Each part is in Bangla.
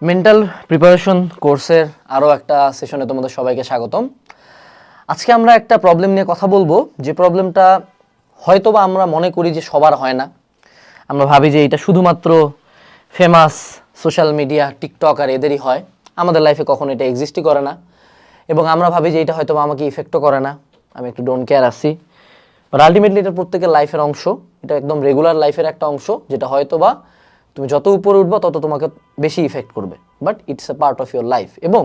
মেন্টাল প্রিপারেশন কোর্সের আরও একটা সেশনে তোমাদের সবাইকে স্বাগতম। আজকে আমরা একটা প্রবলেম নিয়ে কথা বলবো, যে প্রবলেমটা হয়তোবা আমরা মনে করি যে সবার হয় না। আমরা ভাবি যে এটা শুধুমাত্র ফেমাস সোশ্যাল মিডিয়া, টিকটক আর এদেরই হয়, আমাদের লাইফে কখনো এটা এক্সিস্টই করে না। এবং আমরা ভাবি যে এটা হয়তোবা আমাকে ইফেক্টও করে না, আমি একটু ডোন্ট কেয়ার আছি। বাট আলটিমেটলি এটা প্রত্যেকের লাইফের অংশ, এটা একদম রেগুলার লাইফের একটা অংশ, যেটা হয়তোবা তুমি যত উপরে উঠবা তত তোমাকে বেশি ইফেক্ট করবে। But it's a part of your life, এবং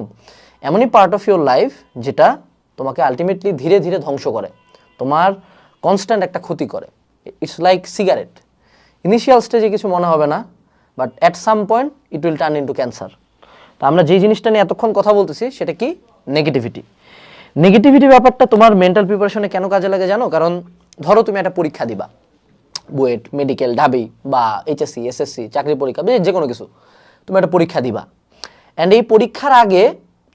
এমনই পার্ট অফ ইউর লাইফ যেটা তোমাকে আলটিমেটলি ধীরে ধীরে ধ্বংস করে, তোমার কনস্ট্যান্ট একটা ক্ষতি করে। ইটস লাইক সিগারেট, ইনিশিয়াল স্টেজে কিছু মনে হবে না, but at some point it will turn into cancer. তো আমরা যেই জিনিসটা নিয়ে এতক্ষণ কথা বলতেছি সেটা কি? নেগেটিভিটি। নেগেটিভিটি ব্যাপারটা তোমার মেন্টাল প্রিপারেশনে কেন কাজে লাগে জানো? কারণ ধরো তুমি একটা পরীক্ষা দিবা, বুয়েট, মেডিকেল, ঢাবি বা এইচএসসি, এসএসসি, চাকরি পরীক্ষা, যে কোনো কিছু তুমি একটা পরীক্ষা দিবা। অ্যান্ড এই পরীক্ষার আগে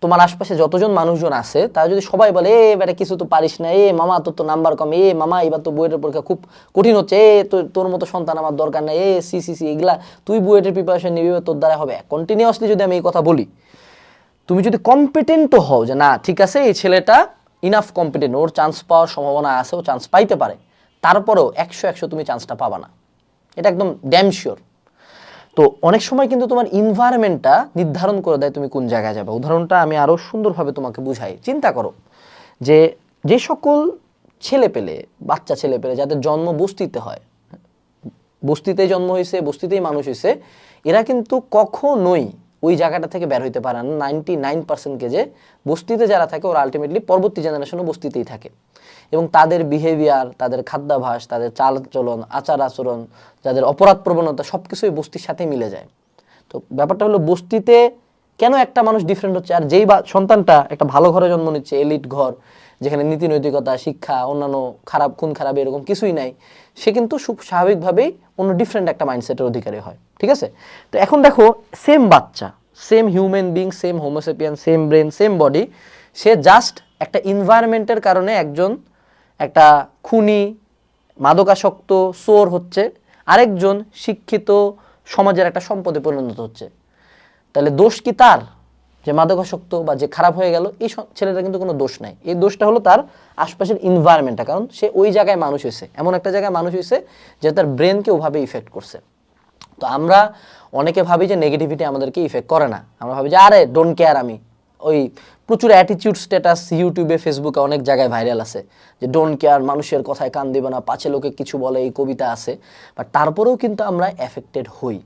তোমার আশপাশে যতজন মানুষজন আছে তারা যদি সবাই বলে এ এবারে কিছু তো পারিস না, এ মামা তোর তো নাম্বার কম, এ মামা এবার তো বুয়েটের পরীক্ষা খুব কঠিন হচ্ছে, এ তোর মতো সন্তান আমার দরকার নেই, এ সি এগুলা তুই বুয়েটের প্রিপারেশন নিবি, তোর দ্বারা হবে। কন্টিনিউয়াসলি যদি আমি এই কথা বলি, তুমি যদি কম্পিটেন্টও হও যে না ঠিক আছে এই ছেলেটা ইনাফ কম্পিটেন্ট, ওর চান্স পাওয়ার সম্ভাবনা আছে, ও চান্স পাইতে পারে, তারপরেও 100 তুমি চান্সটা পাবা না, এটা একদম ড্যাম শিওর। তো অনেক সময় কিন্তু তোমার ইনভায়রনমেন্টটা নির্ধারণ করে দেয় তুমি কোন জায়গায় যাবে। উদাহরণটা আমি আরও সুন্দরভাবে তোমাকে বুঝাই। চিন্তা করো যে যে সকল ছেলেপেলে, বাচ্চা ছেলেপেলে যাদের জন্ম বস্তিতে হয়, বস্তিতেই জন্ম হয়েছে, বস্তিতেই মানুষ হয়েছে, এরা কিন্তু কখনোই ওই জায়গাটা থেকে বের হইতে পারে না। 99% যে বস্তিতে যারা থাকে ওরা আলটিমেটলি পরবর্তী জেনারেশনও বস্তিতেই থাকে, এবং তাদের বিহেভিয়ার, তাদের খাদ্যাভ্যাস, তাদের চালচলন, আচার আচরণ, যাদের অপরাধ প্রবণতা সব কিছুই বস্তির সাথে মিলে যায়। তো ব্যাপারটা হলো বস্তিতে কেন একটা মানুষ ডিফারেন্ট হচ্ছে, আর যেই সন্তানটা একটা ভালো ঘরে জন্ম নিচ্ছে, এলিট ঘর যেখানে নীতি নৈতিকতা, শিক্ষা, অন্যান্য খারাপ খুন খারাপ এরকম কিছুই নাই, সে কিন্তু স্বাভাবিকভাবেই অন্য ডিফারেন্ট একটা মাইন্ডসেটের অধিকারী হয়। ঠিক আছে? তো এখন দেখো, সেম বাচ্চা, same human being, same homo sapien, same brain, same body, সে জাস্ট একটা এনভায়রনমেন্টের কারণে একজন একটা খুনি, মাদকাসক্ত, চোর হচ্ছে, আরেকজন শিক্ষিত সমাজের একটা সম্পদে পরিণত হচ্ছে। তাহলে দোষ কি তার যে মাদকাসক্ত বা যে খারাপ হয়ে গেল? এই ছেলেটা কিন্তু কোনো দোষ নাই, এই দোষটা হলো তার আশপাশের এনভায়রনমেন্টটা, কারণ সে ওই জায়গায় মানুষ হয়েছে, এমন একটা জায়গায় মানুষ হয়েছে যে তার ব্রেনকে ওভাবে ইফেক্ট করছে। তো আমরা অনেকে ভাবি যে নেগেটিভিটি আমাদেরকে ইফেক্ট করে না, আমরা ভাবি যে আরে ডোন্ট কেয়ার। আমি ওই প্রচুর অ্যাটিটিউড স্ট্যাটাস ইউটিউবে, ফেসবুকে অনেক জায়গায় ভাইরাল আছে যে ডোন্ট কেয়ার, মানুষের কথায় কান দিবে না, পাছে লোকে কিছু বলে, এই কবিতা আছে। বাট তারপরেও কিন্তু আমরা এফেক্টেড হই।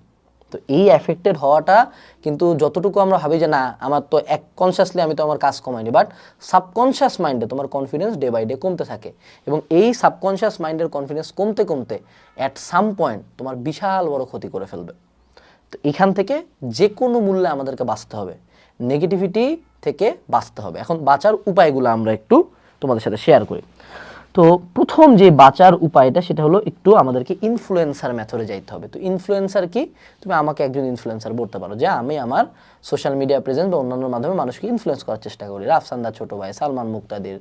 তো এই এফেক্টেড হওয়াটা কিন্তু যতটুকু আমরা ভাবি যে না আমার তো কনসিয়াসলি আমি তো আমার কাজ কমাইনি, বাট সাবকনশিয়াস মাইন্ডে তোমার কনফিডেন্স ডে বাই ডে কমতে থাকে, এবং এই সাবকনশিয়াস মাইন্ডের কনফিডেন্স কমতে কমতে অ্যাট সাম পয়েন্ট তোমার বিশাল বড় ক্ষতি করে ফেলবে। তো এখান থেকে যে কোনো মূল্যে আমাদেরকে বাঁচতে হবে, নেগেটিভিটি থেকে বাঁচতে হবে। এখন বাঁচার উপায়গুলো আমরা একটু তোমাদের সাথে শেয়ার করি। তো প্রথম যে বাঁচার উপায়টা সেটা হলো একটু আমাদেরকে ইনফ্লুয়েন্সার মেথডে যাইতে হবে। তো ইনফ্লুয়েন্সার কি? তুমি আমাকে একজন ইনফ্লুয়েন্সার বলতে পারো যে আমি আমার সোশ্যাল মিডিয়া প্রেজেন্স বা অন্যান্য মাধ্যমে মানুষকে ইনফ্লুয়েন্স করার চেষ্টা করি। রাফসান্দা ছোট ভাই, সালমান মুক্তাদির,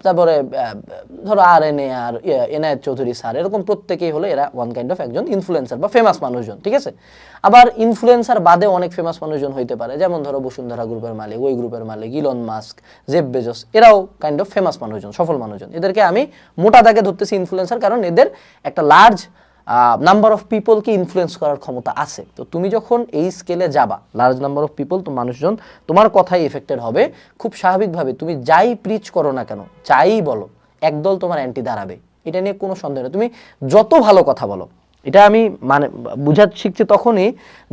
তারপরে ধরো আর এনায়েত চৌধুরী স্যার, এরকম প্রত্যেকেই হলো এরা ওয়ান কাইন্ড অফ একজন ইনফ্লুয়েন্সার বা ফেমাস মানুষজন। ঠিক আছে? আবার ইনফ্লুয়েন্সার বাদে অনেক ফেমাস মানুষজন হইতে পারে, যেমন ধরো বসুন্ধরা গ্রুপের মালিক, ওই গ্রুপের মালিক ইলন মাস্ক, জেফ বেজোস, এরাও কাইন্ড অফ ফেমাস মানুষজন, সফল মানুষজন। এদেরকে আমি মোটা দাগে ধরতেছি ইনফ্লুয়েন্সার, কারণ এদের একটা লার্জ নাম্বার অফ পিপলকে ইনফ্লুয়েন্স করার ক্ষমতা আছে। তো তুমি যখন এই স্কেলে যাবা, লার্জ নাম্বার অফ পিপল, তো মানুষজন তোমার কথাই এফেক্টেড হবে। খুব স্বাভাবিকভাবে তুমি যাই প্রিচ করো না কেন, যাই বলো, একদল তোমার অ্যান্টি দাঁড়াবে, এটা নিয়ে কোনো সন্দেহ নেই। তুমি যত ভালো কথা বলো, এটা আমি মানে বুঝা শিখছি তখনই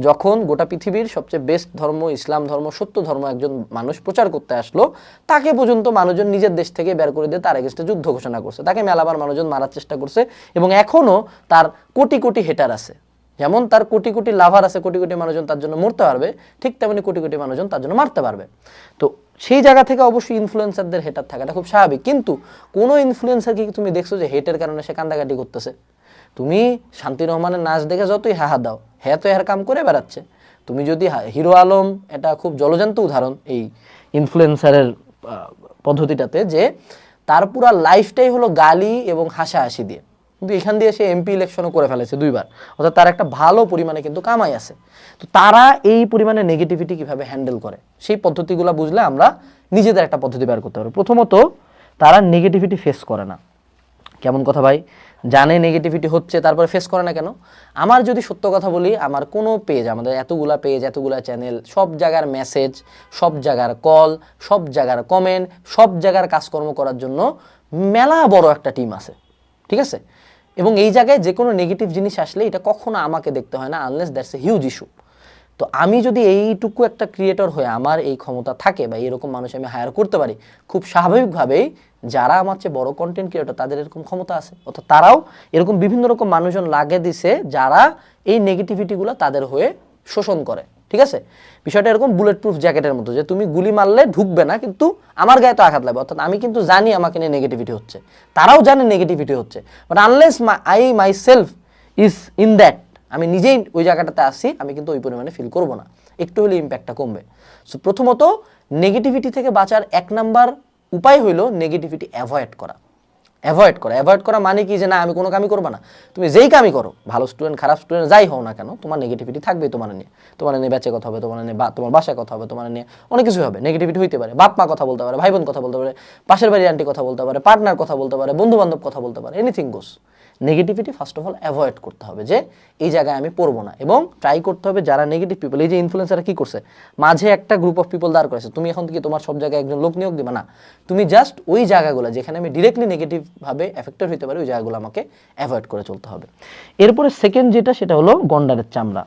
যখন গোটা পৃথিবীর সবচেয়ে বেস্ট ধর্ম, ইসলাম ধর্ম, সত্য ধর্ম একজন মানুষ প্রচার করতে আসলো, তাকে পর্যন্ত মানুষজন নিজের দেশ থেকে বের করে দিয়ে তার এগেইনস্টে যুদ্ধ ঘোষণা করছে, তাকে মেলাবার মানুষজন মারার চেষ্টা করছে, এবং এখনও তার কোটি কোটি হেটার আছে। যেমন তার কোটি কোটি লাভার আছে, কোটি কোটি মানুষজন তার জন্য মরতে পারবে, ঠিক তেমনি কোটি কোটি মানুষজন তার জন্য মারতে পারবে। তো সেই জায়গা থেকে অবশ্যই ইনফ্লুয়েন্সারদের হেটার থাকাটা খুব স্বাভাবিক। কিন্তু কোনো ইনফ্লুয়েন্সারকে কি তুমি দেখছো যে হেটের কারণে সে কান্দাকাটি করতেছে? তুমি শান্তি রহমানের নাচ দেখে যতই হাহা দাও, হ্যাঁ তো এর কাম করে বেড়াচ্ছে। তুমি যদি হিরো আলম, এটা খুব জলজান্ত উদাহরণ এই ইনফ্লুয়েন্সারের পদ্ধতিটাতে, যে তার পুরা লাইফটাই হলো গালি এবং হাসাহাসি দিয়ে। কিন্তু এখান দিয়ে সে এমপি ইলেকশনও করে ফেলেছে 2বার, অর্থাৎ তার একটা ভালো পরিমাণে কিন্তু কামাই আছে। তো তারা এই পরিমাণে নেগেটিভিটি কিভাবে হ্যান্ডেল করে সেই পদ্ধতিগুলো বুঝলে আমরা নিজেদের একটা পদ্ধতি বের করতে পারবো। প্রথমত, তারা নেগেটিভিটি ফেস করে না। কেমন কথা ভাই? জানে নেগেটিভিটি হচ্ছে, তারপরে ফেস করে না কেন? আমার যদি সত্য কথা বলি, আমার কোনো পেজ, আমাদের এতগুলা পেজ, এতগুলা চ্যানেল, সব জায়গার মেসেজ, সব জায়গার কল, সব জায়গার কমেন্ট, সব জায়গার কাজকর্ম করার জন্য মেলা বড় একটা টিম আছে, ঠিক আছে? এবং এই জায়গায় যে কোনো নেগেটিভ জিনিস আসলে এটা কখনো আমাকে দেখতে হয় না, unless that's a huge issue. তো আমি যদি এইটুকু একটা ক্রিয়েটর হয়ে আমার এই ক্ষমতা থাকে বা এরকম মানুষ আমি হায়ার করতে পারি, খুব স্বাভাবিকভাবেই যারা আমার চেয়ে বড় কন্টেন্ট ক্রিয়েটর তাদের এরকম ক্ষমতা আছে, অর্থাৎ তারাও এরকম বিভিন্ন রকম মানুষজন লাগিয়ে দিছে যারা এই নেগেটিভিটিগুলো তাদের হয়ে শোষণ করে, ঠিক আছে? বিষয়টা এরকম বুলেট প্রুফ জ্যাকেটের মতো, যে তুমি গুলি মারলে ঢুকবে না কিন্তু আমার গায়ে তো আঘাত লাগবে, অর্থাৎ আমি কিন্তু জানি আমাকে নিয়ে নেগেটিভিটি হচ্ছে, তারাও জানে নেগেটিভিটি হচ্ছে, but unless I my self is in that, আমি নিজেই ওই জায়গাটাতে আসি, আমি কিন্তু ওই পরিমাণে ফিল করবো না, একটু হলে ইম্প্যাক্টটা কমবে। সো প্রথমত নেগেটিভিটি থেকে বাঁচার 1 নাম্বার উপায় হইল নেগেটিভিটি অ্যাভয়েড করা। অ্যাভয়েড করা মানে কি? যে না আমি কোনো কামই করবো না। তুমি যেই কামই করো, ভালো স্টুডেন্ট খারাপ স্টুডেন্ট যাই হও না কেন, তোমার নেগেটিভিটি থাকবেই তোমার নিয়ে বেঁচে কথা হবে, তোমার নিয়ে তোমার বাসায় কথা হবে, তোমার নিয়ে অনেক কিছু হবে, নেগেটিভিটি হইতে পারে, বাপ মা কথা বলতে পারে, ভাই বোন কথা বলতে পারে, পাশের বাড়ির আন্টি কথা বলতে পারে, পার্টনার কথা বলতে পারে, বন্ধু বান্ধব কথা বলতে পারে, anything goes. Negativity first of all avoid করতে হবে, যে এই জায়গায় আমি পড়বো না, এবং ট্রাই করতে হবে যারা নেগেটিভ পিপল, এই যে ইনফ্লুয়েন্সাররা কি করছে, মাঝে একটা গ্রুপ অফ পিপল দাঁড় করেছে, তুমি এখন থেকে তোমার সব জায়গায় একজন লোক নিয়োগ দিবে না, তুমি জাস্ট ওই জায়গাগুলো যেখানে আমি ডিরেক্টলি নেগেটিভভাবে এফেক্টেড হতে পারি ওই জায়গাগুলো আমাকে অ্যাভয়েড করে চলতে হবে। এরপরে সেকেন্ড যেটা, সেটা হলো গন্ডারের চামড়া।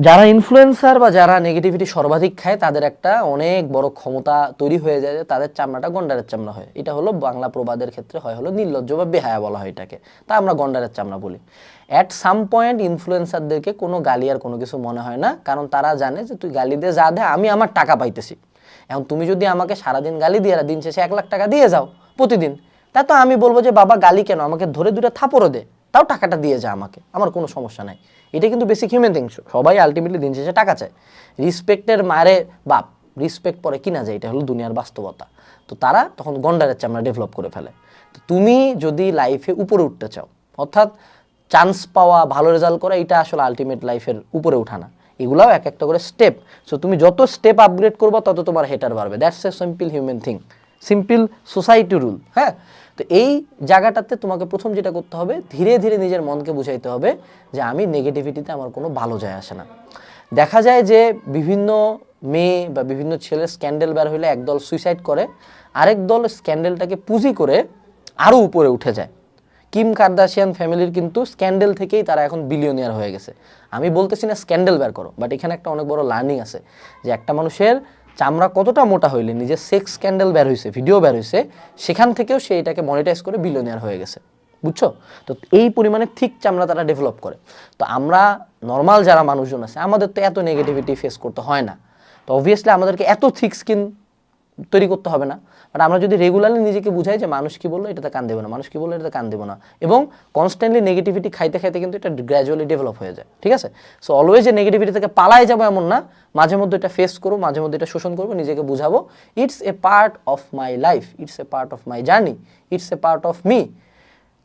যারা ইনফ্লুয়েন্সার বা যারা নেগেটিভিটি সর্বাধিক খায় তাদের একটা অনেক বড় ক্ষমতা তৈরি হয়ে যায়, তাদের চামড়াটা গন্ডারের চামড়া হয়। এটা হলো বাংলা প্রবাদের ক্ষেত্রে হয় হলো নির্লজ্জ বা বেহায়া বলা হয় এটাকে, তা আমরা গন্ডারের চামড়া বলি। অ্যাট সাম পয়েন্ট ইনফ্লুয়েন্সারদেরকে কোনো গালি আর কোনো কিছু মনে হয় না, কারণ তারা জানে যে তুই গালি দিয়ে যা দে, আমি আমার টাকা পাইতেছি। এখন তুমি যদি আমাকে সারাদিন গালি দিয়ে দিন শেষে 1 লাখ টাকা দিয়ে যাও প্রতিদিন, তা তো আমি বলবো যে বাবা গালি কেন, আমাকে ধরে 2টা থাপড়ও দে, তাও টাকাটা দিয়ে যা আমাকে, আমার কোনো সমস্যা নাই। এটা কিন্তু বেসিক হিউম্যান থিংস, সবাই আলটিমেটলি দিন শেষে টাকা চায়। রিসপেক্টের মারে বাপ, রিসপেক্ট পরে কিনা যায়, এটা হলো দুনিয়ার বাস্তবতা। তো তারা তখন গন্ডারের চামড়া ডেভেলপ করে ফেলে। তো তুমি যদি লাইফে উপরে উঠতে চাও, অর্থাৎ চান্স পাওয়া, ভালো রেজাল্ট করা, এটা আসলে আলটিমেট লাইফের উপরে ওঠা না, এগুলাও এক একটা করে স্টেপ। সো তুমি যত স্টেপ আপগ্রেড করবা তত তোমার হেটার বাড়বে, that's a simple human thing, simple society rule. হ্যাঁ, তো এই জায়গাটাতে তোমাকে প্রথম যেটা করতে হবে, ধীরে ধীরে নিজের মনকে বুঝাইতে হবে যে আমি নেগেটিভিটিতে আমার কোনো ভালো যায় আসে না। দেখা যায় যে বিভিন্ন মেয়ে বা বিভিন্ন ছেলের স্ক্যান্ডেল বের হইলে একদল সুইসাইড করে, আরেক দল স্ক্যান্ডেলটাকে পুঁজি করে আরও উপরে উঠে যায়। কিম কার্দাশিয়ান ফ্যামিলির কিন্তু স্ক্যান্ডেল থেকেই তারা এখন বিলিয়নিয়ার হয়ে গেছে। আমি বলতেছি না স্ক্যান্ডেল বের করো, বাট এখানে একটা অনেক বড় লার্নিং আছে যে একটা মানুষের চামড়া কতটা মোটা হইলে নিজের সেক্স স্ক্যান্ডেল বের হয়েছে, ভিডিও বের হয়েছে, সেখান থেকেও সে এটাকে মনিটাইজ করে বিলিয়নিয়ার হয়ে গেছে, বুঝছো? তো এই পরিমাণে ঠিক চামড়া তারা ডেভেলপ করে। তো আমরা নর্মাল যারা মানুষজন আছে, আমাদের তো এত নেগেটিভিটি ফেস করতে হয় না, তো অবভিয়াসলি আমাদেরকে এত থিক স্কিন তৈরি করতে হবে না। বাট আমরা যদি রেগুলারলি নিজেকে বুঝাই যে মানুষ কি বললো এটাতে কান দেবো না, মানুষ কি বললো এটাতে কান দেবো না, এবং কনস্ট্যান্টলি নেগেটিভিটি খাইতে খাইতে কিন্তু এটা গ্র্যাজুয়ালি ডেভেলপ হয়ে যায়, ঠিক আছে? সো অলওয়েজ যে নেগেটিভিটি থেকে পালাই যাবো এমন না, মাঝে মধ্যে এটা ফেস করবো, মাঝে মধ্যে এটা শোষণ করবো, নিজেকে বুঝাবো it's a part of my life, it's a part of my journey, it's a part of me.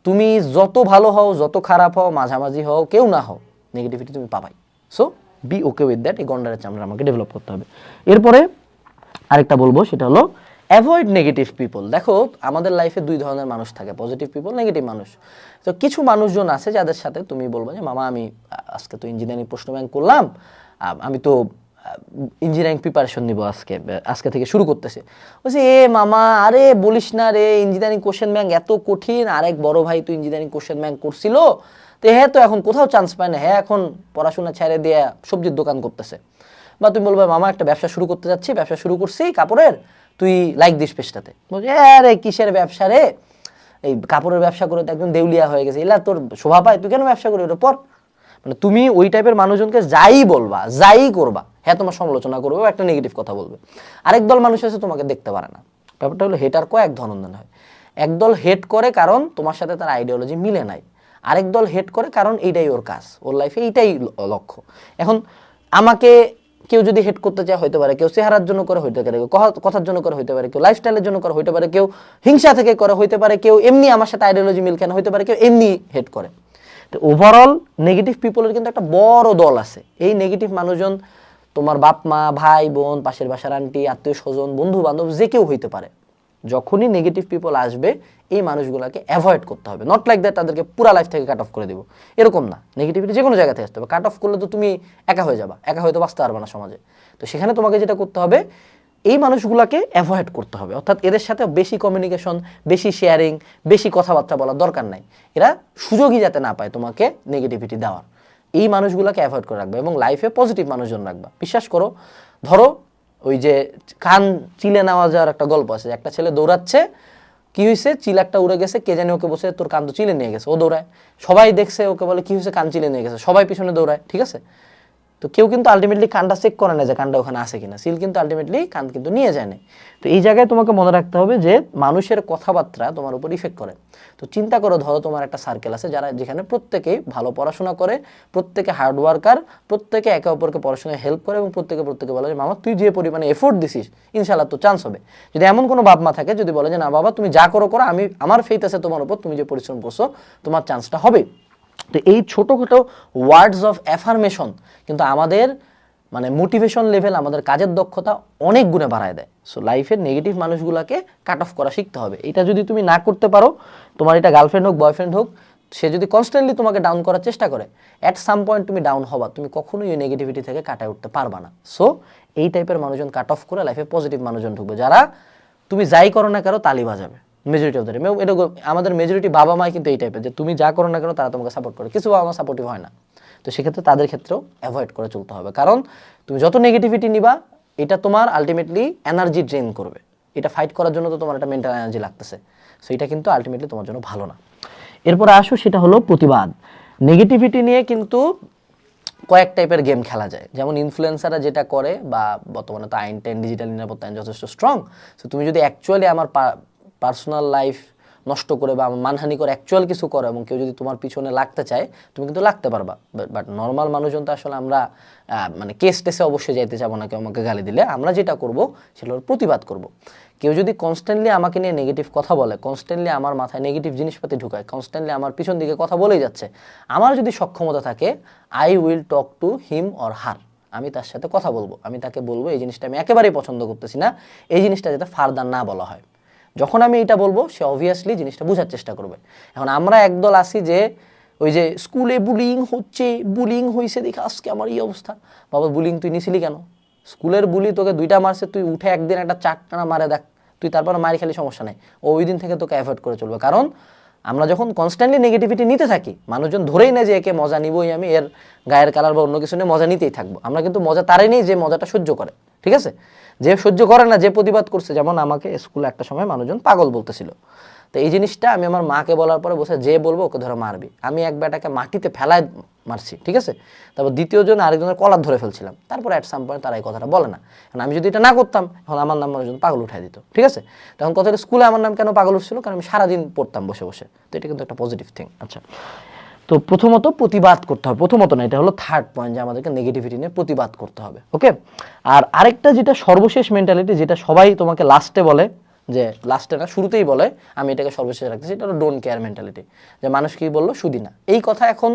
তুমি যত ভালো হও, যত খারাপ হও, মাঝামাঝি হও, কেউ না হও, নেগেটিভিটি তুমি পাবাই। So be okay with that. এই গন্ডারের চামড়া আমাকে ডেভেলপ করতে হবে। এরপরে আরেকটা বলবো, সেটা হলো অ্যাভয়েড নেগেটিভ পিপল। দেখো আমাদের লাইফে 2 ধরনের মানুষ থাকে, পজিটিভ পিপল, নেগেটিভ মানুষ। তো কিছু মানুষজন আছে যাদের সাথে তুমি বলবো যে মামা আমি আজকে তো ইঞ্জিনিয়ারিং প্রশ্ন ব্যাংক করলাম, আমি তো ইঞ্জিনিয়ারিং প্রিপারেশন নিব, আজকে থেকে শুরু করতেছে। বলছি এ মামা আরে বলিস না রে, ইঞ্জিনিয়ারিং কোশ্চেন ব্যাংক এত কঠিন, আরেক বড় ভাই তো ইঞ্জিনিয়ারিং কোশ্চেন ব্যাংক করছিল, তো হ্যাঁ তো এখন কোথাও চান্স পায় না, হ্যাঁ এখন পড়াশোনা ছেড়ে দিয়ে সবজির দোকান করতেছে। বা তুমি বলবে মামা একটা ব্যবসা শুরু করতে যাচ্ছি, ব্যবসা শুরু করছি কাপড়ের, তুই লাইক দিস পেজটাতে। বলছি আরে কিসের ব্যবসা রে, এই কাপড়ের ব্যবসা করে তো একদম দেউলিয়া হয়ে গেছে, এলা তোর শোভা পায়, তুই কেন ব্যবসা করি ওটা পর। মানে তুমি ওই টাইপের মানুষজনকে যাই বলবা, যাই করবা, হ্যাঁ তোমার সমালোচনা করবে, একটা নেগেটিভ কথা বলবে। আরেক দল মানুষ আছে তোমাকে দেখতে পারে না। ব্যাপারটা হলো হেটার কয়েক ধরনের হয়। একদল হেট করে কারণ তোমার সাথে তার আইডিওলজি মিলে নাই, আরেক দল হেট করে কারণ এইটাই ওর কাজ, ওর লাইফে এইটাই লক্ষ্য। এখন আমাকে কেউ যদি হেট করতে চায় হইতে পারে, কেউ চেহারার জন্য করে হইতে পারে, কেউ কথার জন্য করে হইতে পারে, কেউ লাইফস্টাইলের জন্য করে হইতে পারে, কেউ হিংসা থেকে করে হইতে পারে, কেউ এমনি আমার সাথে আইডিওলজি মিল কেন হইতে পারে, কেউ এমনি হেট করে। তো ওভারঅল নেগেটিভ পিপলের কিন্তু একটা বড় দল আছে। এই নেগেটিভ মানুষজন তোমার বাপ মা, ভাই বোন, পাশের বাসার আন্টি, আত্মীয় স্বজন, বন্ধু বান্ধব যে কেউ হইতে পারে। যখনই নেগেটিভ পিপল আসবে এই মানুষগুলোকে অ্যাভয়েড করতে হবে। নট লাইক দ্যাট তাদেরকে পুরা লাইফ থেকে কাট অফ করে দিব, এরকম না। নেগেটিভিটি যে কোনো জায়গা থেকে আসতে হবে। কাট অফ করলে তো তুমি একা হয়ে যাবা, একা হয়তো বাঁচতে পারবে না সমাজে। তো সেখানে তোমাকে যেটা করতে হবে, এই মানুষগুলোকে অ্যাভয়েড করতে হবে। অর্থাৎ এদের সাথে বেশি কমিউনিকেশন, বেশি শেয়ারিং, বেশি কথাবার্তা বলার দরকার নাই। এরা সুযোগই যাতে না পায় তোমাকে নেগেটিভিটি দেওয়ার। এই মানুষগুলোকে অ্যাভয়েড করে রাখবে এবং লাইফে পজিটিভ মানুষজন রাখবা। বিশ্বাস করো, ধরো ওই যে কান চিলে নেওয়া যাওয়ার একটা গল্প আছে। একটা ছেলে দৌড়াচ্ছে, কি হয়েছে, চিল একটা উড়ে গেছে, কে জানি ওকে বসে তোর কান তো চিলে নিয়ে গেছে, ও দৌড়ায়, সবাই দেখছে, ওকে বলে কি হয়েছে, কান চিলে নিয়ে গেছে, সবাই পিছনে দৌড়ায়, ঠিক আছে। তো কেউ কিন্তু আলটিমেটলি কানটা চেক করে না যে কানটা ওখানে আছে কিনা, সিল কিন্তু আলটিমেটলি কান কিন্তু নিয়ে যায় না। তো এই জায়গায় তোমাকে মনে রাখতে হবে যে মানুষের কথাবার্তা তোমার উপর ইফেক্ট করে। তো চিন্তা করো, ধরো তোমার একটা সার্কেল আছে যারা, যেখানে প্রত্যেকেই ভালো পড়াশোনা করে, প্রত্যেকে হার্ড ওয়ার্কার, প্রত্যেকে একে অপরকে পড়াশোনায় হেল্প করে এবং প্রত্যেকে বলে যে মামা তুই যে পরিমাণে এফোর্ট দিছিস ইনশাআল্লাহ তো চান্স হবে। যদি এমন কোনো বাপ মা থাকে যদি বলে যে না বাবা তুমি যা করো আমি আমার ফেইথ আছে তোমার উপর, তুমি যে পরিশ্রম করছো তোমার চান্সটা হবে। তো এই ছোটোখাটো ওয়ার্ডস অফ অ্যাফার্মেশন কিন্তু আমাদের মানে মোটিভেশন লেভেল, আমাদের কাজের দক্ষতা অনেক গুণে বাড়ায় দেয়। সো লাইফের নেগেটিভ মানুষগুলোকে কাট অফ করা শিখতে হবে। এটা যদি তুমি না করতে পারো, তোমার এটা গার্লফ্রেন্ড হোক, বয়ফ্রেন্ড হোক, সে যদি কনস্ট্যান্টলি তোমাকে ডাউন করার চেষ্টা করে, অ্যাট সাম পয়েন্ট তুমি ডাউন হবা, তুমি কখনোই এই নেগেটিভিটি থেকে কাটায় উঠতে পারবা না। সো এই টাইপের মানুষজন কাট অফ করে লাইফে পজিটিভ মানুষজন ঢুকবে, যারা তুমি যাই করো না কেন তালি বাজাবে। মেজরিটি অফ দ্য টাইম এটা আমাদের মেজরিটি বাবা মাই কিন্তু এই টাইপের, যে তুমি যা করো না কেন তারা তোমাকে সাপোর্ট করে। কিছু বাবা মা সাপোর্টিভ হয় না, তো সেক্ষেত্রে তাদের ক্ষেত্রেও অ্যাভয়েড করে চলতে হবে। কারণ তুমি যত নেগেটিভিটি নিবা এটা তোমার আলটিমেটলি এনার্জি ড্রেন করবে। এটা ফাইট করার জন্য তো তোমার একটা মেন্টাল এনার্জি লাগতেছে, সো এটা কিন্তু আলটিমেটলি তোমার জন্য ভালো না। এরপরে আসো, সেটা হলো প্রতিবাদ। নেগেটিভিটি নিয়ে কিন্তু কয়েক টাইপের গেম খেলা যায়। যেমন ইনফ্লুয়েন্সাররা যেটা করে, বা বর্তমানে তো আইন ডিজিটাল নিরাপত্তা আইন যথেষ্ট স্ট্রং। সো তুমি যদি অ্যাকচুয়ালি আমার পার্সোনাল লাইফ নষ্ট করে বা মানহানি করে অ্যাকচুয়াল কিছু করো এবং কেউ যদি তোমার পিছনে লাগতে চায় তুমি কিন্তু লাগতে পারবা। বাট নর্মাল মানুষজন তো আসলে আমরা মানে কেস টেসে অবশ্যই যাইতে চাবো না। কেউ আমাকে গালি দিলে আমরা যেটা করব সেটা হলো প্রতিবাদ করব। কেউ যদি কনস্ট্যান্টলি আমাকে নিয়ে নেগেটিভ কথা বলে, কনস্ট্যান্টলি আমার মাথায় নেগেটিভ জিনিসপাতি ঢুকায়, কনস্ট্যান্টলি আমার পিছন দিকে কথা বলেই যাচ্ছে, আমার যদি সক্ষমতা থাকে I will talk to him or her, আমি তার সাথে কথা বলবো। আমি তাকে বলবো এই জিনিসটা আমি একেবারেই পছন্দ করতেছি না, এই জিনিসটা যাতে ফার্দার না বলা হয়। যখন আমি এটা বলবো সে অবভিয়াসলি জিনিসটা বোঝার চেষ্টা করবে। এখন আমরা একদল আসি যে ওই যে স্কুলে বুলিং হচ্ছে, বুলিং হয়েছে দেখে আজকে আমার এই অবস্থা। বাবা বুলিং তুই নিছিলি কেন? স্কুলের বুলি তোকে 2টা মারছে, তুই উঠে একদিন একটা 4টা মারে দেখ, তুই তারপর মারি খালি সমস্যা নেই, ওই দিন থেকে তোকে অ্যাভয়েড করে চলবে। কারণ আমরা যখন কনস্ট্যান্টলি নেগেটিভিটি নিতে থাকি মানুষজন ধরেই নেয় যে একে মজা নিবই, আমি এর গায়ের কালার বা অন্য কিছু নিয়ে মজা নিতেই থাকবো। আমরা কিন্তু মজা তারাই নেই যে মজাটা সহ্য করে, ঠিক আছে। যে সহ্য করে না, যে প্রতিবাদ করছে, যেমন আমাকে স্কুলে একটা সময় মানুষজন পাগল বলতেছিল। তো এই জিনিসটা আমি আমার মাকে বলার পরে বসে যে বলবো ওকে ধরে মারবি, আমি এক বেটাকে মাটিতে ফেলায় মারছি, ঠিক আছে। তারপর দ্বিতীয়জন আরেকজনের কলার ধরে ফেলছিলাম, তারপর অ্যাট সাম পয়েন্ট তারা এই কথাটা বলে না। কারণ আমি যদি এটা না করতাম এখন আমার নাম মানুষজন পাগল উঠাই দিত, ঠিক আছে। তখন কথাটা স্কুলে আমার নাম কেন পাগল উঠছিল, কারণ আমি সারাদিন পড়তাম বসে বসে। তো এটা কিন্তু একটা পজিটিভ থিং। আচ্ছা, তো প্রথমত প্রতিবাদ করতে হবে, প্রথমত না, এটা হলো থার্ড পয়েন্ট যে আমাদেরকে নেগেটিভিটি নিয়ে প্রতিবাদ করতে হবে, ওকে। আর আরেকটা যেটা সর্বশেষ মেন্টালিটি, যেটা সবাই তোমাকে লাস্টে বলে, যে লাস্টে না শুরুতেই বলে, আমি এটাকে সর্বশেষ রাখতেছি, এটা হলো ডোন্ট কেয়ার মেন্টালিটি। যে মানুষ কি বললো শুধু না, এই কথা এখন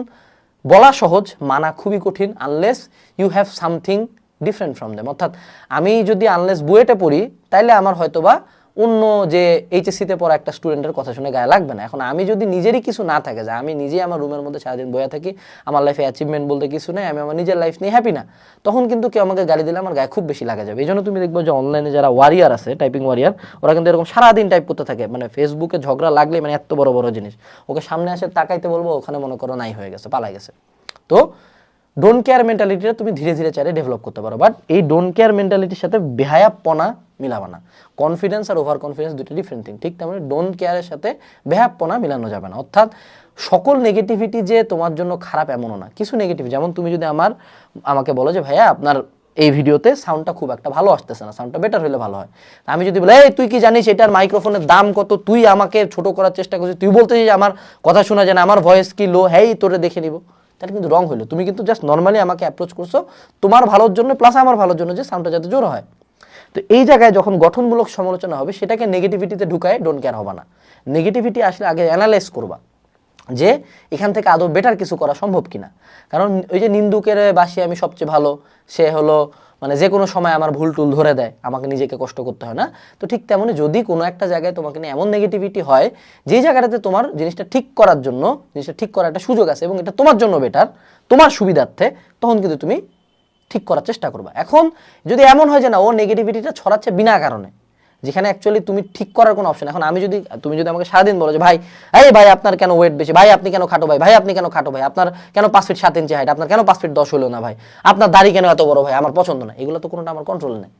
বলা সহজ, মানা খুবই কঠিন, unless you have something different from them. অর্থাৎ আমি যদি আনলেস বুয়েটে পড়ি তাইলে আমার হয়তোবা অন্য যে এইচএসসিতে পড়া একটা স্টুডেন্টের কথা শুনে গায়ে লাগবে না। এখন আমি যদি নিজেরই কিছু না থাকে, যে আমি নিজেই আমার রুমের মধ্যে সারাদিন বয়ে থাকি, আমার লাইফে অ্যাচিভমেন্ট বলতে কিছু নেই, আমি আমার নিজের লাইফ নিয়ে হ্যাপি না, তখন কিন্তু কেউ আমাকে গালি দিলে আমার গায়ে খুব বেশি লাগা যাবে। এই জন্য তুমি দেখবো যে অনলাইনে যারা ওয়ারিয়ার আছে, টাইপিং ওয়ারিয়ার, ওরা কিন্তু এরকম সারাদিন টাইপ করতে থাকে। মানে ফেসবুকে ঝগড়া লাগলে, মানে এত বড় বড় জিনিস ওকে সামনে আসে তাকাইতে বলবো, ওখানে মনে করো নাই হয়ে গেছে, পালাই গেছে। তো ডোন্ট কেয়ার মেন্টালিটিটা তুমি ধীরে ধীরে চাইলে ডেভেলপ করতে পারো, বাট এই ডোন্ট কেয়ার মেন্টালিটির সাথে বেহায়াপনা মিলাবা না। কনফিডেন্স আর ওভার কনফিডেন্স দুটো ডিফারেন্ট থিং। ঠিক তেমনি ডোন্ট কেয়ারের সাথে বেহায়াপনা মিলানো যাবে না। অর্থাৎ সকল নেগেটিভিটি যে তোমার জন্য খারাপ এমনও না। কিছু নেগেটিভ, যেমন তুমি যদি আমাকে বলো যে ভাইয়া আপনার এই ভিডিওতে সাউন্ডটা খুব একটা ভালো আসতেছে না, সাউন্ডটা বেটার হলে ভালো হয়। আমি যদি বলি এই তুই কি জানিস এটার মাইক্রোফোনের দাম কত, তুই আমাকে ছোট করার চেষ্টা করছিস, তুই বলতেছিস আমার কথা শোনা যায় না, আমার ভয়েস কি লো, হ্যাঁ তোরে দেখে নিব, তাহলে কিন্তু রং হলো। তুমি কিন্তু জাস্ট নর্মালি আমাকে অ্যাপ্রোচ করছো তোমার ভালোর জন্য, প্লাস আমার ভালোর জন্য, যে সাউন্ডটা যাতে জোর হয়। তো এই জায়গায় যখন গঠনমূলক সমালোচনা হবে সেটাকে নেগেটিভিটিতে ঢুকায় ডোন্ট কেয়ার হবে না। নেগেটিভিটি আসলে আগে অ্যানালাইজ করবা যে এখান থেকে আদৌ বেটার কিছু করা সম্ভব কিনা। কারণ ওই যে নিন্দুকের বাসি আমি সবচেয়ে ভালো, সে হলো মানে যে কোনো সময় আমার ভুল টুল ধরে দেয়, আমাকে নিজেকে কষ্ট করতে হয় না। তো ঠিক তেমনই যদি কোনো একটা জায়গায় তোমাকে নিয়ে এমন নেগেটিভিটি হয় যে জায়গাটাতে তোমার জিনিসটা ঠিক করার জন্য, জিনিসটা ঠিক করার একটা সুযোগ আছে এবং এটা তোমার জন্য বেটার, তোমার সুবিধার্থে, তখন কিন্তু তুমি ঠিক করার চেষ্টা করবা। এখন যদি এমন হয় যে না ও নেগেটিভিটিটা ছড়াচ্ছে বিনা কারণে, যেখানে অ্যাকচুয়ালি তুমি ঠিক করার কোনো অপশন, এখন তুমি যদি আমাকে সারাদিন বলো যে ভাই এই ভাই আপনার কেন ওয়েট বেশি, ভাই আপনি কেন খাটো, ভাই ভাই আপনি কেন খাটো, ভাই আপনার কেন 5 ফিট 7 ইঞ্চি হাইট, আপনার কেন 5 ফিট 10 হলো না, ভাই আপনার দাড়ি কেন এত বড়, ভাই আমার পছন্দ না, এগুলো তো কোনোটা আমার কন্ট্রোল নেই।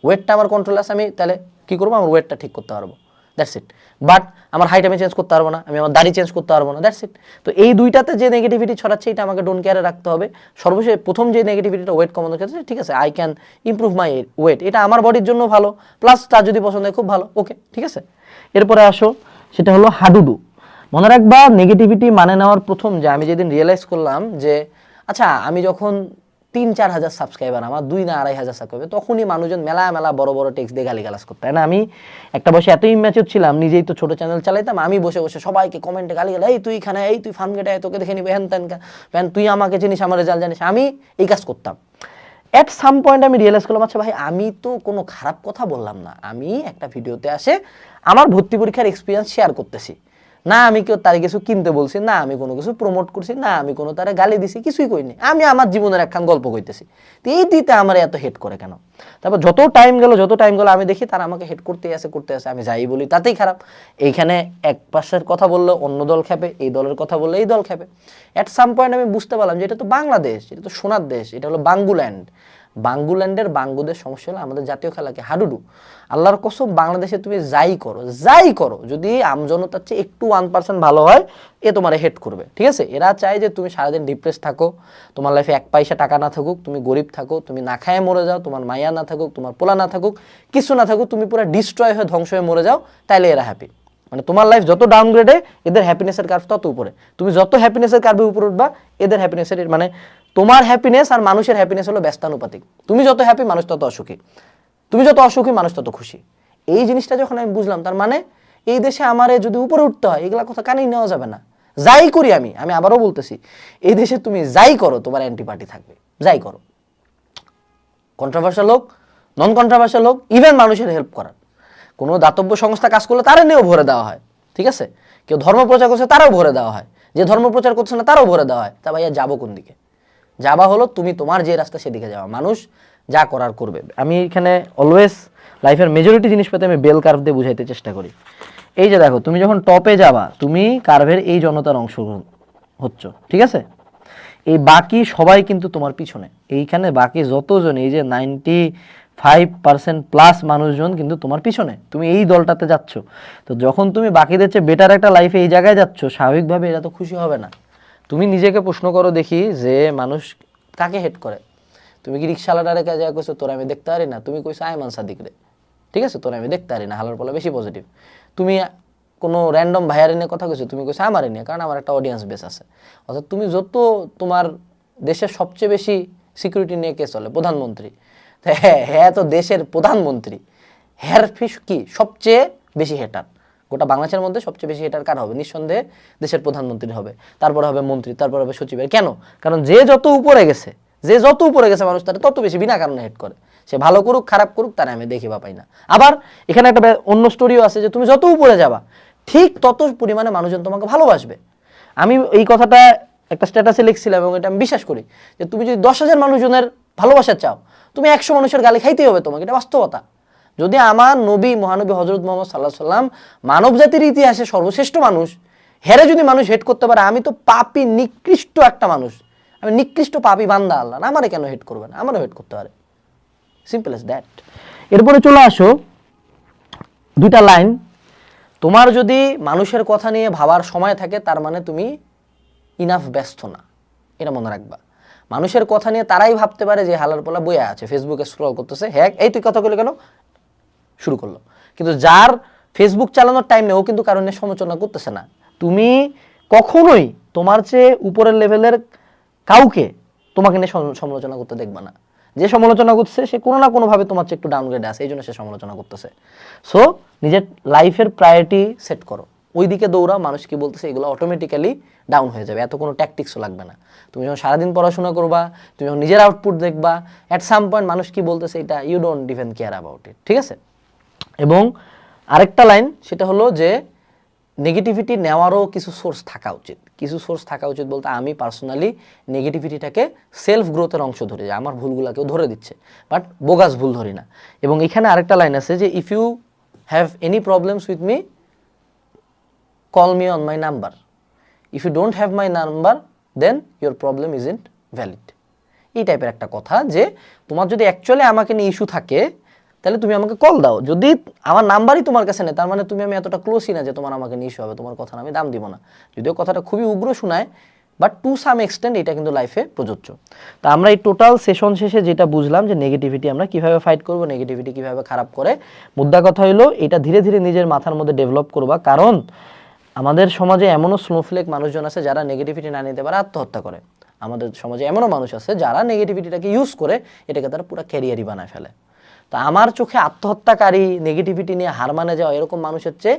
ওয়েটটা আমার কন্ট্রোল আছে, আমি তাহলে কি করবো, আমার ওয়েটটা ঠিক করতে পারবো, দ্যাটস ইট। বাট আমার হাইট আমি চেঞ্জ করতে পারবো না, আমি আমার দাড়ি চেঞ্জ করতে পারবো না, দ্যাটস ইট। তো এই দুইটাতে যে নেগেটিভিটি ছড়াচ্ছে এটা আমাকে ডোন্ট কেয়ারে রাখতে হবে। সর্বশেষ প্রথম যে নেগেটিভিটিটা ওয়েট কমানোর ক্ষেত্রে, ঠিক আছে, I can improve my weight, এটা আমার বডির জন্য ভালো, প্লাস তার যদি পছন্দ হয় খুব ভালো, ওকে ঠিক আছে। এরপরে আসো, সেটা হলো হাডুডু। মনে রাখবা নেগেটিভিটি মানে নেওয়ার প্রথম যে আমি যেদিন রিয়েলাইজ করলাম যে আচ্ছা আমি যখন 3-4 হাজার সাবস্ক্রাইবার, আমার 2 না 2.5 হাজার সাবস্ক্রাইবার, তখনই মানুষজন মেলা মেলা বড় বড় টেক্সট দিয়ে গালিগালাজ করতে হয় না। আমি একটা বসে এত ইম্যাচিউর ছিলাম, নিজেই তো ছোট চ্যানেল চালাইতাম, আমি বসে বসে সবাইকে কমেন্টে গালিগালাজ, এই তুই এখানে, এই তুই ফান কেটে, তোকে দেখে নিবে, হ্যান ত্যান, প্যান তুই আমাকে চিনিস, আমার রেজাল্ট জানিস, আমি এই কাজ করতাম। অ্যাট সাম পয়েন্ট আমি রিয়েলাইজ করলাম আচ্ছা ভাই আমি তো কোনো খারাপ কথা বললাম না, আমি একটা ভিডিওতে আসে আমার ভর্তি পরীক্ষার এক্সপিরিয়েন্স শেয়ার করতেছি, না আমি কেউ তারে কিছু কিনতে বলছি, না আমি কোনো কিছু প্রমোট করছি, না আমি কোনো তারে গালি দিছি, কিছুই করিনি, আমি আমার জীবনের একখান গল্প কইতেছি। তো এই দিতে আমার এত হেট করে কেন? তারপর যত টাইম গেল আমি দেখি তারা আমাকে হেট করতে আসে, আমি যাই বলি তাতেই খারাপ। এইখানে এক পাশের কথা বললে অন্য দল খেপে, এই দলের কথা বললে এই দল খেপে। অ্যাট সাম পয়েন্ট আমি বুঝতে পারলাম যে এটা তো বাংলাদেশ, এটা তো সোনার দেশ, এটা হলো বাঙ্গুল্যান্ড। বাঙ্গুল্যান্ডের বাঙ্গুদের সমস্যা হলো আমাদের জাতীয় খেলাকে হাডুডু। আল্লাহর কসম বাংলাদেশে তুমি যাই করো যদি আমজনতার চেয়ে একটু 1% ভালো হয়, এ তোমার হেট করবে, ঠিক আছে। এরা চায় যে তুমি সারাদিন ডিপ্রেস থাকো, তোমার লাইফে 1 পয়সা টাকা না থাকুক, তুমি গরিব থাকো, তুমি না খায় মরে যাও, তোমার মায়া না থাকুক, তোমার পোলা না থাকুক, কিছু না থাকুক, তুমি পুরো ডিস্ট্রয় হয়ে ধ্বংস হয়ে মরে যাও, তাইলে এরা হ্যাপি। মানে তোমার লাইফ যত ডাউনগ্রেডে এদের হ্যাপিনেসের কার্ভ তত উপরে, তুমি যত হ্যাপিনেসের কার্ভে উপরে উঠবা এদের হ্যাপিনেসের, মানে তোমার হ্যাপিনেস আর মানুষের হ্যাপিনেস হলো ব্যস্তানুপাতিক। তুমি যত হ্যাপি মানুষ তত অসুখী, তুমি যত অসুখী মানুষ তত খুশি। এই জিনিসটা যখন আমি বুঝলাম, তার মানে এই দেশে আমারে যদি উপরে উঠতে হয় এগুলা কথা কানেই নেওয়া যাবে না। যাই করি আমি আবারও বলতেছি, এই দেশে তুমি যাই করো তোমার অ্যান্টি পার্টি থাকবে, যাই করো, কন্ট্রোভার্সিয়াল হোক, নন কন্ট্রোভার্সিয়াল হোক, ইভেন মানুষের হেল্প করার কোনো দাতব্য সংস্থা কাজ করলে তারা নিয়েও ভরে দেওয়া হয়, ঠিক আছে। কেউ ধর্ম প্রচার করছে তারাও ভরে দেওয়া হয়, যে ধর্ম প্রচার করছে না তারাও ভরে দেওয়া হয়। তা ভাইয়া যাবো কোন দিকে? যাবা হলো তুমি তোমার যে রাস্তা সেদিকে যাওয়া, মানুষ যা করার করবে। আমি এখানে অলওয়েজ লাইফের মেজরিটি জিনিস পেতে আমি বেল কার্ভ দিয়ে বুঝাইতে চেষ্টা করি। এই যে দেখো তুমি যখন টপে যাবা তুমি কার্ভের এই জনতার অংশ হচ্ছ, ঠিক আছে। এই বাকি সবাই কিন্তু তোমার পিছনে, এইখানে বাকি যতজন, এই যে 95% প্লাস মানুষজন কিন্তু তোমার পিছনে, তুমি এই দলটাতে যাচ্ছ। তো যখন তুমি বাকিদের চেয়ে বেটার একটা লাইফে এই জায়গায় যাচ্ছ, স্বাভাবিকভাবে এরা তো খুশি হবে না। তুমি নিজেকে প্রশ্ন করো দেখি যে মানুষ কাকে হেট করে। তুমি কি রিক্সাওয়ালাটারে কাজে কইছো তোরা আমি দেখতে পারি না, তুমি কইছো আয়মান সাদিক রে, ঠিক আছে, তোরা আমি দেখতে পারি না, হালার পলা বেশি পজিটিভ। তুমি কোনো র্যান্ডম ভাইয়ার নিয়ে কথা কইছো, তুমি কইছো আমারই নিয়ে, কারণ আমার একটা অডিয়েন্স বেস আছে। অর্থাৎ তুমি যত তোমার দেশের সবচেয়ে বেশি সিকিউরিটি নিয়ে কে চলে, প্রধানমন্ত্রী, হ্যাঁ তো দেশের প্রধানমন্ত্রী, হ্যার ফিস কি সবচেয়ে বেশি হেটার গোটা বাংলাদেশের মধ্যে সবচেয়ে বেশি হেটার কার হবে? নিঃসন্দেহে দেশের প্রধানমন্ত্রী হবে, তারপর হবে মন্ত্রী, তারপর হবে সচিবের। কেন? কারণ যে যত উপরে গেছে মানুষ তারা তত বেশি বিনা কারণে হেট করে। সে ভালো করুক খারাপ করুক তারা আমি দেখি বা পাই না। আবার এখানে একটা অন্য স্টোরিও আছে যে তুমি যত উপরে যাবা ঠিক তত পরিমাণে মানুষজন তোমাকে ভালোবাসবে। আমি এই কথাটা একটা স্ট্যাটাসে লিখছিলাম এবং এটা আমি বিশ্বাস করি যে তুমি যদি 10,000 মানুষজনের ভালোবাসা চাও, তুমি 100 মানুষের গালি খাইতেই হবে তোমাকে, এটা বাস্তবতা। যদি আমার নবী মহানবী হযরত মুহাম্মদ সাল্লাল্লাহু আলাইহি সাল্লাম মানব জাতির ইতিহাসে সর্বশ্রেষ্ঠ মানুষ, হেরে যদি মানুষ হেট করতে পারে, আমি তো পাপী নিকৃষ্ট একটা মানুষ, আমি নিকৃষ্ট পাপী বান্দা, আল্লাহ আমারে কেন হেট করবে না? আমারও হেট করতে পারে, সিম্পল এজ দ্যাট। এরপরে চলে আসো 2টা লাইন। তোমার যদি মানুষের কথা নিয়ে ভাবার সময় থাকে তার মানে তুমি ইনাফ ব্যস্ত না, এটা মনে রাখবা। মানুষের কথা নিয়ে তারাই ভাবতে পারে যে হালার পোলা বইয়া আছে ফেসবুকে স্ক্রল করতেছে, হ্যাঁ এই তুই কথা বলে কেন শুরু করলো, কিন্তু যার ফেসবুক চালানোর টাইম নেই ও কিন্তু কারণে সমালোচনা করতেছে না। তুমি কখনোই তোমার চেয়ে উপরের লেভেলের কাউকে তোমাকে নিয়ে সমালোচনা করতে দেখবা না। যে সমালোচনা করছে সে কোনো না কোনোভাবে তোমার চেয়ে একটু ডাউনগ্রেড আছে, এই জন্য সে সমালোচনা করতেছে। সো নিজের লাইফের প্রায়োরিটি সেট করো, ওই দিকে দৌড়াও, মানুষ কি বলতেছে এগুলো অটোমেটিক্যালি ডাউন হয়ে যাবে, এত কোনো ট্যাকটিক্সও লাগবে না। তুমি যখন সারাদিন পড়াশোনা করবা, তুমি যখন নিজের আউটপুট দেখবা, অ্যাট সাম পয়েন্ট মানুষ কি বলতেছে এটা you don't even care about it, ঠিক আছে? এবং আরেকটা লাইন, সেটা হলো যে নেগেটিভিটি নেওয়ারও কিছু সোর্স থাকা উচিত। কিছু সোর্স থাকা উচিত বলতে আমি পার্সোনালি নেগেটিভিটিটাকে সেলফ গ্রোথের অংশ ধরি, যে আমার ভুলগুলোকেও ধরে দিচ্ছে, বাট বোগাস ভুল ধরি না। এবং এখানে আরেকটা লাইন আছে যে if you have any problems with me call me on my number, if you don't have my number then your problem isn't valid. এই টাইপের একটা কথা, যে তোমার যদি অ্যাকচুয়ালি আমাকে নিয়ে ইস্যু থাকে তাহলে তুমি আমাকে কল দাও, যদি আমার নাম্বারই তোমার কাছে নেই তার মানে তুমি আমি এতটা ক্লোজই না যে তোমার আমাকে নিয়ে ইস্যু হবে, তোমার কথা আমি দাম দিব না। যদিও কথাটা খুবই উগ্র শোনায়, বাট টু সাম এক্সটেন্ট এটা কিন্তু লাইফে প্রযোজ্য। তা আমরা এই টোটাল সেশন শেষে যেটা বুঝলাম যে নেগেটিভিটি আমরা কিভাবে ফাইট করব, নেগেটিভিটি কিভাবে খারাপ করে, মুদ্রা কথা হলো এটা ধীরে ধীরে নিজের মাথার মধ্যে ডেভেলপ করবা। কারণ আমাদের সমাজে এমনও স্নোফ্লেক মানুষজন আছে যারা নেগেটিভিটি না নিতে পারে আত্মহত্যা করে। আমাদের সমাজে এমনও মানুষ আছে যারা নেগেটিভিটিটাকে ইউজ করে এটাকে তারা পুরো ক্যারিয়ারই বানায় ফেলে। তা আমার চোখে আত্মহত্যাকারী, নেগেটিভিটি নিয়ে হার মানে যাওয়া এরকম মানুষের চেয়ে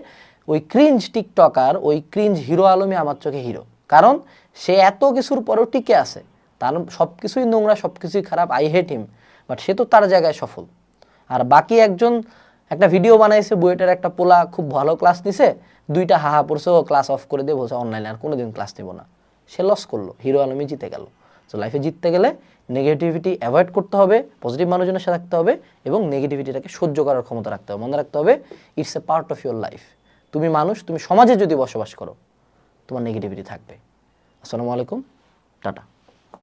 ওই ক্রিঞ্জ টিকটকার, ওই ক্রিঞ্জ হিরো আলমই আমার চোখে হিরো। কারণ সে এত কিছুর পরেও টিকে আছে, তার সব কিছুই নোংরা, সব কিছুই খারাপ, আই হেট হিম, বাট সে তো তার জায়গায় সফল। আর বাকি একজন একটা ভিডিও বানাইছে, বুয়েটের একটা পোলা খুব ভালো ক্লাস নিছে, 2টা হাহা পড়ছে, ও ক্লাস অফ করে দিয়ে বলছে অনলাইনে আর কোনোদিন ক্লাস নেব না। সে লস করলো, হিরো আলমই জিতে গেল। সো লাইফে জিততে গেলে নেগেটিভিটি অ্যাভয়েড করতে হবে, পজিটিভ মানুষজনের সাথে থাকতে হবে এবং নেগেটিভিটিটাকে সহ্য করার ক্ষমতা রাখতে হবে। মনে রাখতে হবে it's a part of your life. তুমি মানুষ, তুমি সমাজে যদি বসবাস করো তোমার নেগেটিভিটি থাকবে। আসসালামু আলাইকুম, টাটা।